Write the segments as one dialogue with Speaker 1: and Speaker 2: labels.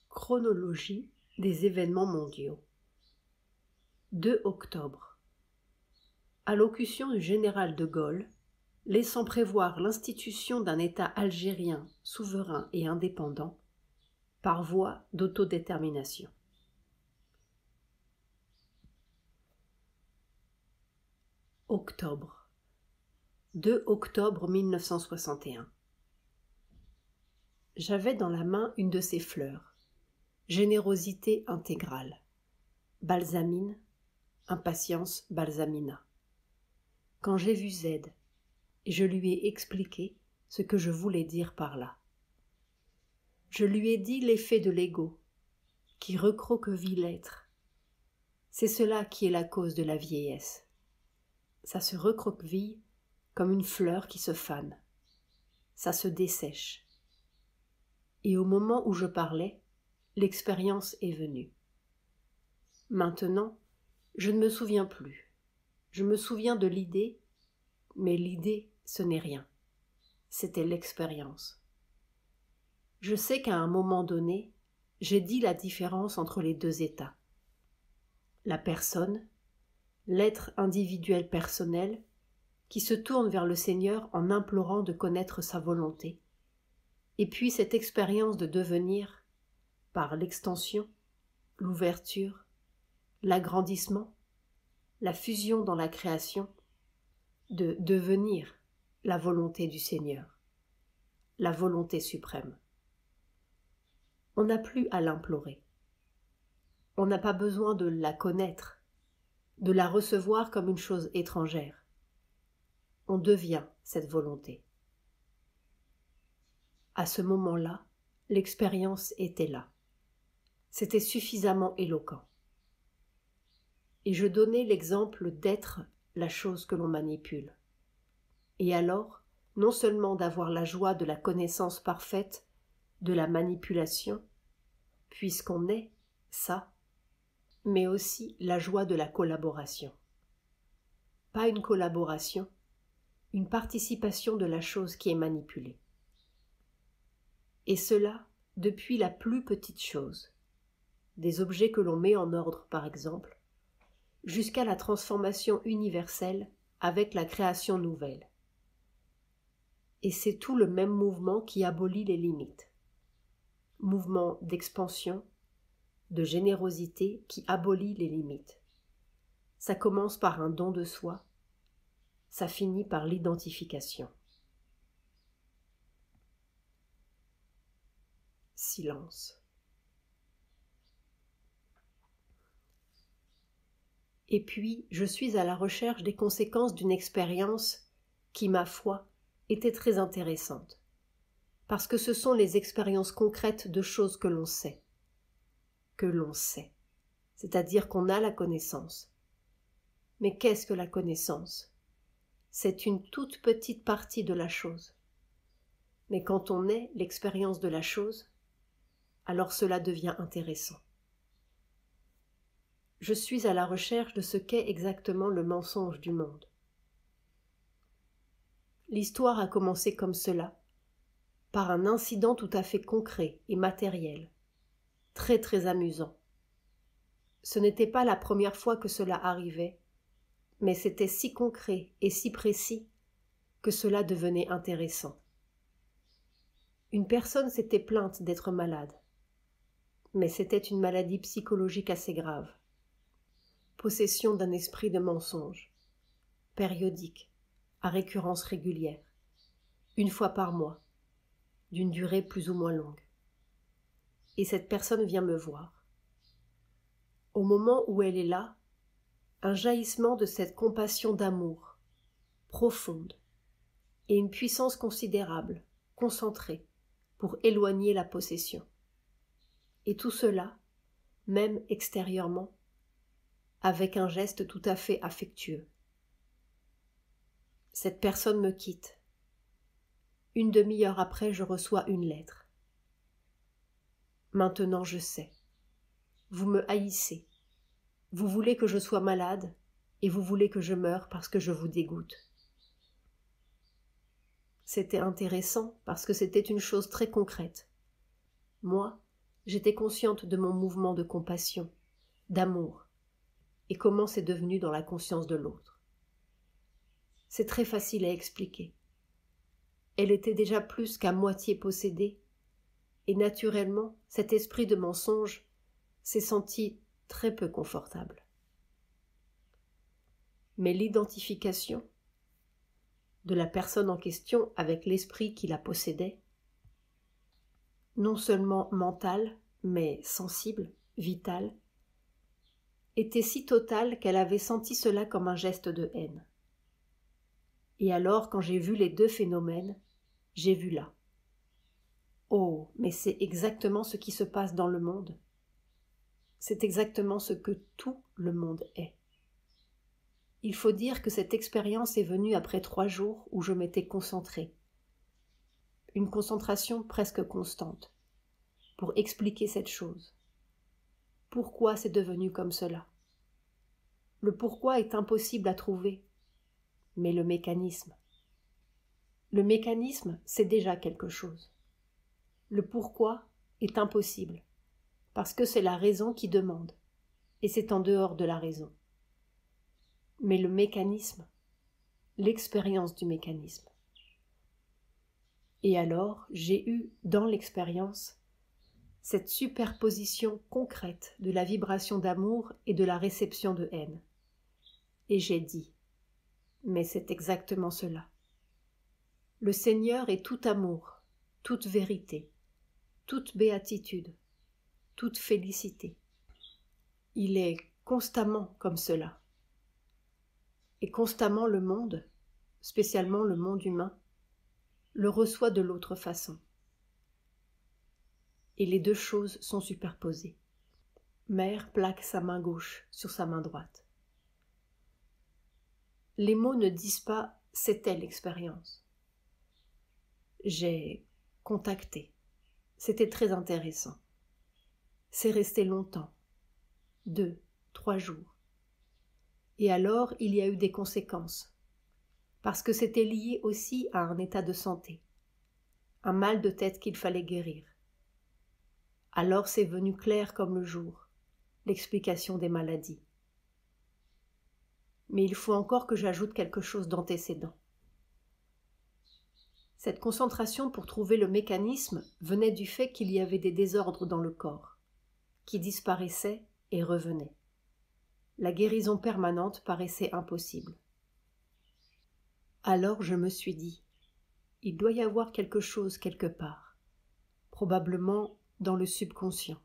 Speaker 1: Chronologie des événements mondiaux. 2 octobre. Allocution du général de Gaulle, laissant prévoir l'institution d'un État algérien souverain et indépendant par voie d'autodétermination. Octobre. 2 octobre 1961. J'avais dans la main une de ces fleurs. Générosité intégrale. Balsamine, impatience balsamina. Quand j'ai vu Z, je lui ai expliqué ce que je voulais dire par là. Je lui ai dit l'effet de l'ego, qui recroqueville l'être. C'est cela qui est la cause de la vieillesse. Ça se recroqueville comme une fleur qui se fane. Ça se dessèche. Et au moment où je parlais, l'expérience est venue. Maintenant, je ne me souviens plus. Je me souviens de l'idée, mais l'idée, ce n'est rien. C'était l'expérience. Je sais qu'à un moment donné, j'ai dit la différence entre les deux états. La personne, l'être individuel personnel, qui se tourne vers le Seigneur en implorant de connaître sa volonté, et puis cette expérience de devenir, par l'extension, l'ouverture, l'agrandissement, la fusion dans la création, de devenir la volonté du Seigneur, la volonté suprême. On n'a plus à l'implorer. On n'a pas besoin de la connaître, de la recevoir comme une chose étrangère. On devient cette volonté. À ce moment-là, l'expérience était là. C'était suffisamment éloquent. Et je donnais l'exemple d'être la chose que l'on manipule. Et alors, non seulement d'avoir la joie de la connaissance parfaite de la manipulation, puisqu'on est ça, mais aussi la joie de la collaboration. Pas une collaboration, une participation de la chose qui est manipulée. Et cela depuis la plus petite chose, des objets que l'on met en ordre par exemple, jusqu'à la transformation universelle avec la création nouvelle. Et c'est tout le même mouvement qui abolit les limites. Mouvement d'expansion, de générosité qui abolit les limites. Ça commence par un don de soi, ça finit par l'identification. Silence. Et puis, je suis à la recherche des conséquences d'une expérience qui, ma foi, était très intéressante. Parce que ce sont les expériences concrètes de choses que l'on sait. Que l'on sait. C'est-à-dire qu'on a la connaissance. Mais qu'est-ce que la connaissance ? C'est une toute petite partie de la chose. Mais quand on est l'expérience de la chose, alors cela devient intéressant. Je suis à la recherche de ce qu'est exactement le mensonge du monde. L'histoire a commencé comme cela, par un incident tout à fait concret et matériel, très très amusant. Ce n'était pas la première fois que cela arrivait, mais c'était si concret et si précis que cela devenait intéressant. Une personne s'était plainte d'être malade, mais c'était une maladie psychologique assez grave. Possession d'un esprit de mensonge, périodique, à récurrence régulière, une fois par mois, d'une durée plus ou moins longue. Et cette personne vient me voir. Au moment où elle est là, un jaillissement de cette compassion d'amour, profonde, et une puissance considérable, concentrée, pour éloigner la possession. Et tout cela, même extérieurement, avec un geste tout à fait affectueux. Cette personne me quitte. Une demi-heure après, je reçois une lettre. Maintenant, je sais. Vous me haïssez. Vous voulez que je sois malade et vous voulez que je meure parce que je vous dégoûte. C'était intéressant parce que c'était une chose très concrète. Moi, j'étais consciente de mon mouvement de compassion, d'amour, et comment c'est devenu dans la conscience de l'autre. C'est très facile à expliquer. Elle était déjà plus qu'à moitié possédée, et naturellement, cet esprit de mensonge s'est senti très peu confortable. Mais l'identification de la personne en question avec l'esprit qui la possédait, non seulement mentale, mais sensible, vitale, était si totale qu'elle avait senti cela comme un geste de haine. Et alors, quand j'ai vu les deux phénomènes, j'ai vu là. Oh, mais c'est exactement ce qui se passe dans le monde. C'est exactement ce que tout le monde est. Il faut dire que cette expérience est venue après 3 jours où je m'étais concentrée. Une concentration presque constante, pour expliquer cette chose. Pourquoi c'est devenu comme cela? Le pourquoi est impossible à trouver, mais le mécanisme, c'est déjà quelque chose. Le pourquoi est impossible, parce que c'est la raison qui demande, et c'est en dehors de la raison. Mais le mécanisme, l'expérience du mécanisme. Et alors, j'ai eu, dans l'expérience, cette superposition concrète de la vibration d'amour et de la réception de haine. Et j'ai dit, mais c'est exactement cela. Le Seigneur est tout amour, toute vérité, toute béatitude, toute félicité. Il est constamment comme cela. Et constamment le monde, spécialement le monde humain, le reçoit de l'autre façon. Et les deux choses sont superposées. Mère plaque sa main gauche sur sa main droite. Les mots ne disent pas « c'était l'expérience ». J'ai contacté. C'était très intéressant. C'est resté longtemps. 2, 3 jours. Et alors, il y a eu des conséquences. Parce que c'était lié aussi à un état de santé. Un mal de tête qu'il fallait guérir. Alors c'est venu clair comme le jour, l'explication des maladies. Mais il faut encore que j'ajoute quelque chose d'antécédent. Cette concentration pour trouver le mécanisme venait du fait qu'il y avait des désordres dans le corps, qui disparaissaient et revenaient. La guérison permanente paraissait impossible. Alors je me suis dit, il doit y avoir quelque chose quelque part, probablement dans le subconscient,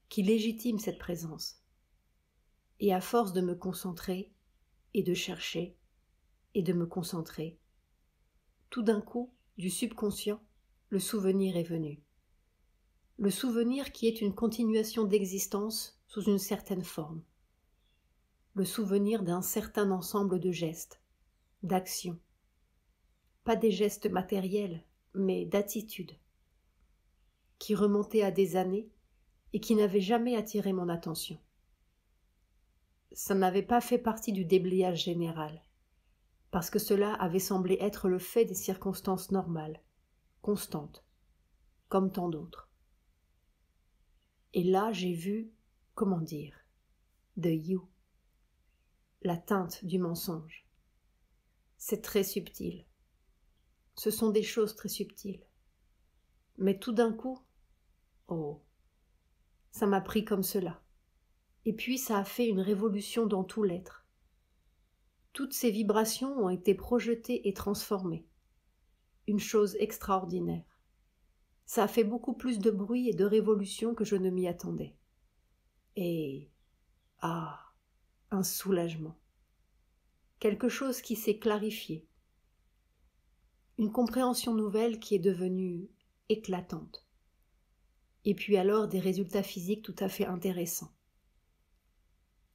Speaker 1: qui légitime cette présence. Et à force de me concentrer, et de chercher, et de me concentrer, tout d'un coup, du subconscient, le souvenir est venu. Le souvenir qui est une continuation d'existence sous une certaine forme. Le souvenir d'un certain ensemble de gestes, d'actions. Pas des gestes matériels, mais d'attitudes, qui remontaient à des années et qui n'avaient jamais attiré mon attention. Ça n'avait pas fait partie du déblayage général, parce que cela avait semblé être le fait des circonstances normales, constantes, comme tant d'autres. Et là, j'ai vu, comment dire, the you, la teinte du mensonge. C'est très subtil. Ce sont des choses très subtiles. Mais tout d'un coup, oh, ça m'a pris comme cela. Et puis ça a fait une révolution dans tout l'être. Toutes ces vibrations ont été projetées et transformées. Une chose extraordinaire. Ça a fait beaucoup plus de bruit et de révolution que je ne m'y attendais. Et, un soulagement. Quelque chose qui s'est clarifié. Une compréhension nouvelle qui est devenue éclatante. Et puis alors des résultats physiques tout à fait intéressants.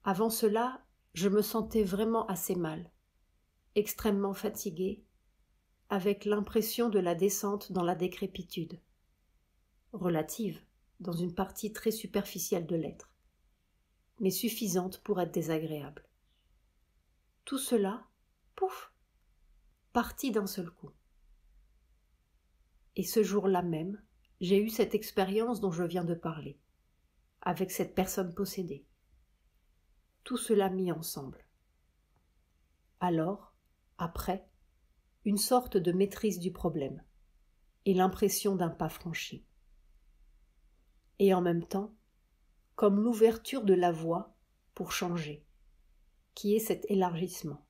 Speaker 1: Avant cela, je me sentais vraiment assez mal, extrêmement fatiguée, avec l'impression de la descente dans la décrépitude, relative, dans une partie très superficielle de l'être, mais suffisante pour être désagréable. Tout cela, pouf, partit d'un seul coup. Et ce jour-là même, j'ai eu cette expérience dont je viens de parler, avec cette personne possédée. Tout cela mis ensemble. Alors, après, une sorte de maîtrise du problème et l'impression d'un pas franchi. Et en même temps, comme l'ouverture de la voie pour changer, qui est cet élargissement.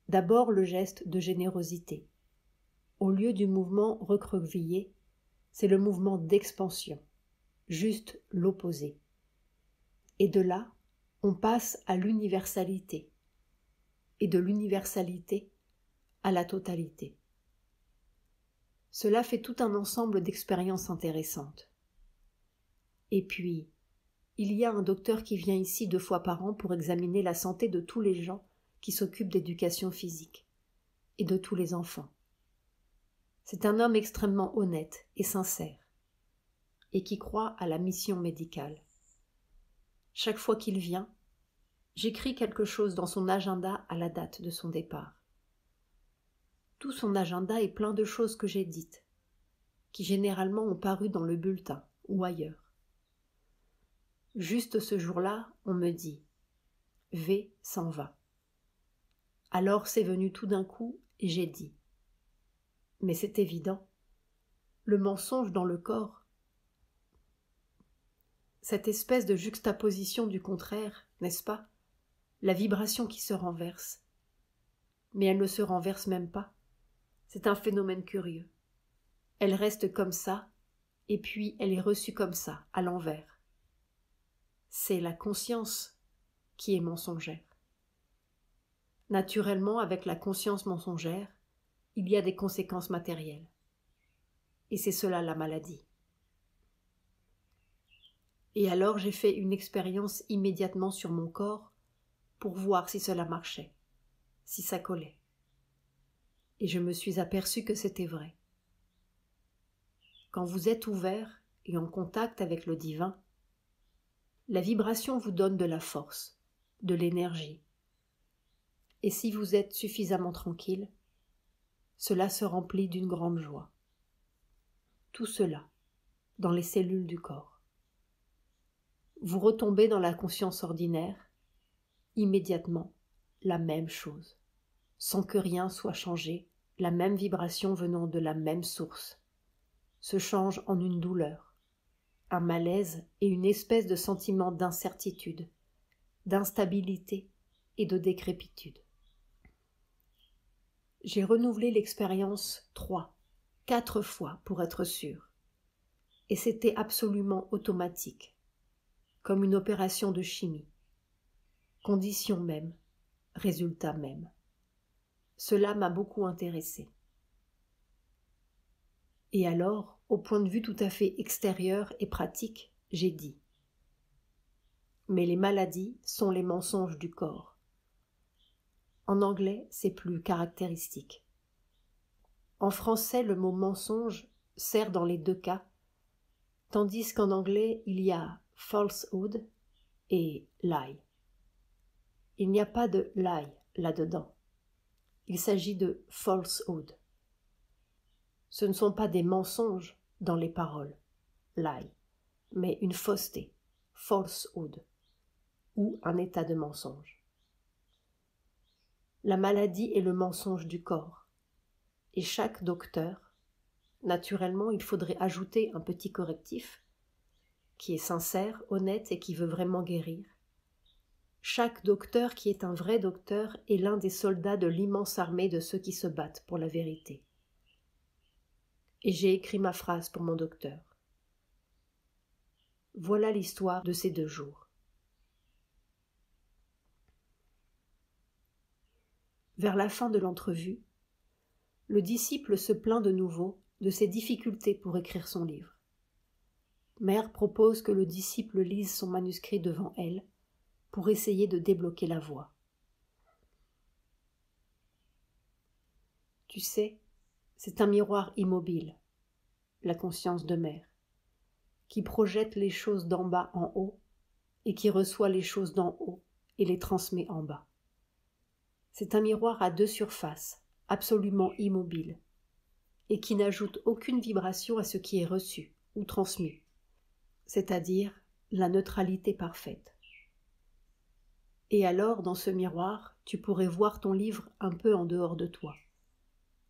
Speaker 1: D'abord le geste de générosité. Au lieu du mouvement recroquevillé, c'est le mouvement d'expansion, juste l'opposé. Et de là, on passe à l'universalité, et de l'universalité à la totalité. Cela fait tout un ensemble d'expériences intéressantes. Et puis, il y a un docteur qui vient ici 2 fois par an pour examiner la santé de tous les gens qui s'occupent d'éducation physique, et de tous les enfants. C'est un homme extrêmement honnête et sincère, et qui croit à la mission médicale. Chaque fois qu'il vient, j'écris quelque chose dans son agenda à la date de son départ. Tout son agenda est plein de choses que j'ai dites, qui généralement ont paru dans le bulletin ou ailleurs. Juste ce jour-là, on me dit « V s'en va ». Alors c'est venu tout d'un coup et j'ai dit « Mais c'est évident, le mensonge dans le corps, cette espèce de juxtaposition du contraire, n'est-ce pas? La vibration qui se renverse. Mais elle ne se renverse même pas. C'est un phénomène curieux. Elle reste comme ça, et puis elle est reçue comme ça, à l'envers. C'est la conscience qui est mensongère. Naturellement, avec la conscience mensongère, il y a des conséquences matérielles. Et c'est cela la maladie. Et alors j'ai fait une expérience immédiatement sur mon corps pour voir si cela marchait, si ça collait. Et je me suis aperçue que c'était vrai. Quand vous êtes ouvert et en contact avec le divin, la vibration vous donne de la force, de l'énergie. Et si vous êtes suffisamment tranquille, cela se remplit d'une grande joie. Tout cela, dans les cellules du corps. Vous retombez dans la conscience ordinaire, immédiatement, la même chose, sans que rien soit changé, la même vibration venant de la même source, se change en une douleur, un malaise et une espèce de sentiment d'incertitude, d'instabilité et de décrépitude. J'ai renouvelé l'expérience 3, 4 fois pour être sûre, et c'était absolument automatique, comme une opération de chimie. Condition même, résultat même. Cela m'a beaucoup intéressée. Et alors, au point de vue tout à fait extérieur et pratique, j'ai dit « Mais les maladies sont les mensonges du corps. » En anglais, c'est plus caractéristique. En français, le mot mensonge sert dans les 2 cas, tandis qu'en anglais, il y a falsehood et lie. Il n'y a pas de lie là-dedans. Il s'agit de falsehood. Ce ne sont pas des mensonges dans les paroles, lie, mais une fausseté, falsehood, ou un état de mensonge. La maladie est le mensonge du corps, et chaque docteur, naturellement il faudrait ajouter un petit correctif, qui est sincère, honnête et qui veut vraiment guérir. Chaque docteur qui est un vrai docteur est l'un des soldats de l'immense armée de ceux qui se battent pour la vérité. Et j'ai écrit ma phrase pour mon docteur. Voilà l'histoire de ces 2 jours. Vers la fin de l'entrevue, le disciple se plaint de nouveau de ses difficultés pour écrire son livre. Mère propose que le disciple lise son manuscrit devant elle pour essayer de débloquer la voie. Tu sais, c'est un miroir immobile, la conscience de mère, qui projette les choses d'en bas en haut et qui reçoit les choses d'en haut et les transmet en bas. C'est un miroir à 2 surfaces, absolument immobile, et qui n'ajoute aucune vibration à ce qui est reçu ou transmis, c'est-à-dire la neutralité parfaite. Et alors, dans ce miroir, tu pourrais voir ton livre un peu en dehors de toi,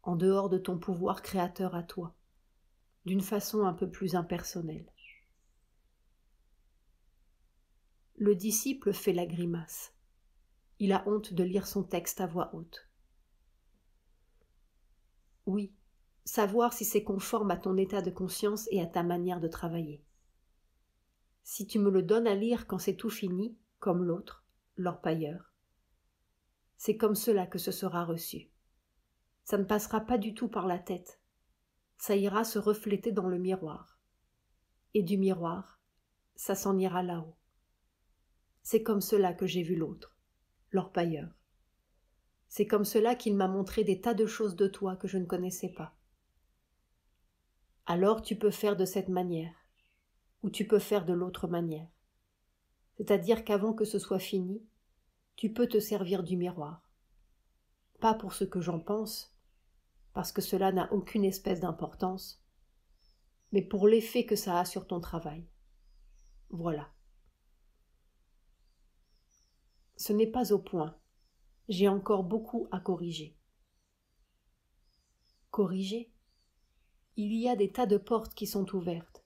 Speaker 1: en dehors de ton pouvoir créateur à toi, d'une façon un peu plus impersonnelle. Le disciple fait la grimace. Il a honte de lire son texte à voix haute. Oui, savoir si c'est conforme à ton état de conscience et à ta manière de travailler. Si tu me le donnes à lire quand c'est tout fini, comme l'autre, l'orpailleur, c'est comme cela que ce sera reçu. Ça ne passera pas du tout par la tête. Ça ira se refléter dans le miroir. Et du miroir, ça s'en ira là-haut. C'est comme cela que j'ai vu l'autre, l'orpailleur. C'est comme cela qu'il m'a montré des tas de choses de toi que je ne connaissais pas. Alors tu peux faire de cette manière, ou tu peux faire de l'autre manière. C'est-à-dire qu'avant que ce soit fini, tu peux te servir du miroir. Pas pour ce que j'en pense, parce que cela n'a aucune espèce d'importance, mais pour l'effet que ça a sur ton travail. Voilà. Ce n'est pas au point. J'ai encore beaucoup à corriger. Corriger ? Il y a des tas de portes qui sont ouvertes.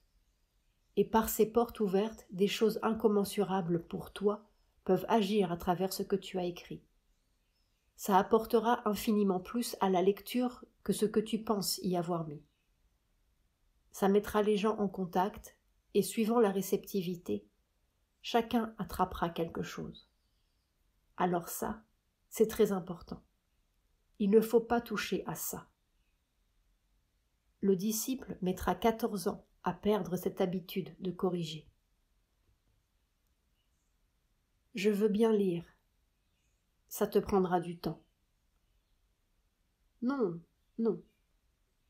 Speaker 1: Et par ces portes ouvertes, des choses incommensurables pour toi peuvent agir à travers ce que tu as écrit. Ça apportera infiniment plus à la lecture que ce que tu penses y avoir mis. Ça mettra les gens en contact et suivant la réceptivité, chacun attrapera quelque chose. Alors ça, c'est très important. Il ne faut pas toucher à ça. Le disciple mettra 14 ans à perdre cette habitude de corriger. Je veux bien lire. Ça te prendra du temps. Non, non.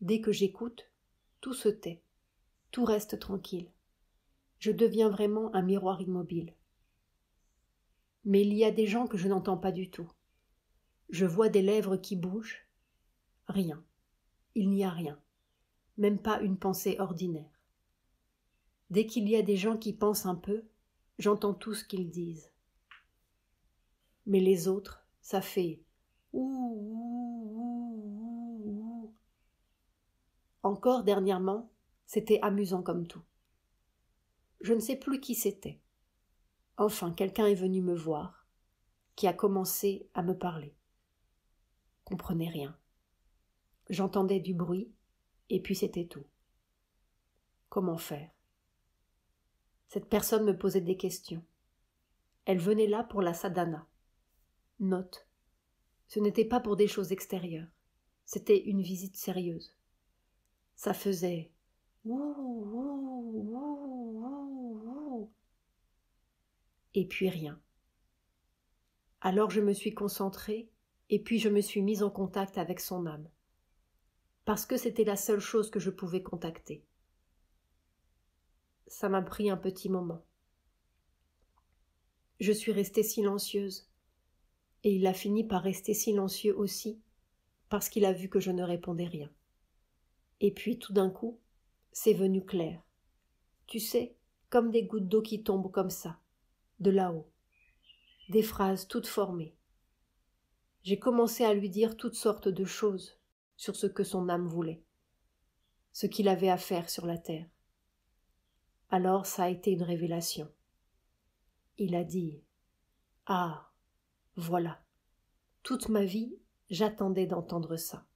Speaker 1: Dès que j'écoute, tout se tait, tout reste tranquille. Je deviens vraiment un miroir immobile. Mais il y a des gens que je n'entends pas du tout. Je vois des lèvres qui bougent. Rien. Il n'y a rien. Même pas une pensée ordinaire. Dès qu'il y a des gens qui pensent un peu, j'entends tout ce qu'ils disent. Mais les autres, ça fait ouh, ouh, ouh, ouh. Encore dernièrement, c'était amusant comme tout. Je ne sais plus qui c'était. Enfin, quelqu'un est venu me voir, qui a commencé à me parler. Comprenais rien. J'entendais du bruit, et puis c'était tout. Comment faire ? Cette personne me posait des questions. Elle venait là pour la sadhana. Note. Ce n'était pas pour des choses extérieures. C'était une visite sérieuse. Ça faisait ouh, ouh, ouh, ouh, ouh. Et puis rien. Alors je me suis concentrée et puis je me suis mise en contact avec son âme. Parce que c'était la seule chose que je pouvais contacter. Ça m'a pris un petit moment. Je suis restée silencieuse. Et il a fini par rester silencieux aussi, parce qu'il a vu que je ne répondais rien. Et puis tout d'un coup, c'est venu clair. Tu sais, comme des gouttes d'eau qui tombent comme ça, de là-haut. Des phrases toutes formées. J'ai commencé à lui dire toutes sortes de choses sur ce que son âme voulait, ce qu'il avait à faire sur la terre. Alors ça a été une révélation. Il a dit « Ah !» Voilà, toute ma vie, j'attendais d'entendre ça.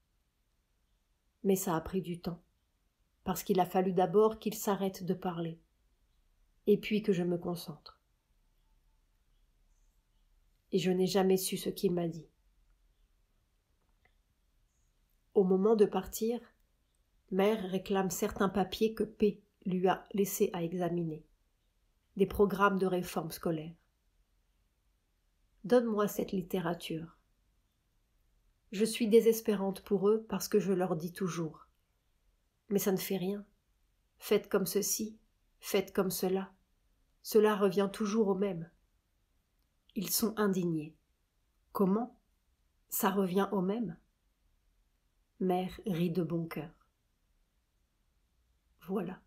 Speaker 1: Mais ça a pris du temps, parce qu'il a fallu d'abord qu'il s'arrête de parler, et puis que je me concentre. Et je n'ai jamais su ce qu'il m'a dit. Au moment de partir, Mère réclame certains papiers que P lui a laissés à examiner, des programmes de réforme scolaire. Donne-moi cette littérature. Je suis désespérante pour eux parce que je leur dis toujours. Mais ça ne fait rien. Faites comme ceci, faites comme cela. Cela revient toujours au même. Ils sont indignés. Comment ? Ça revient au même ? Mère rit de bon cœur. Voilà.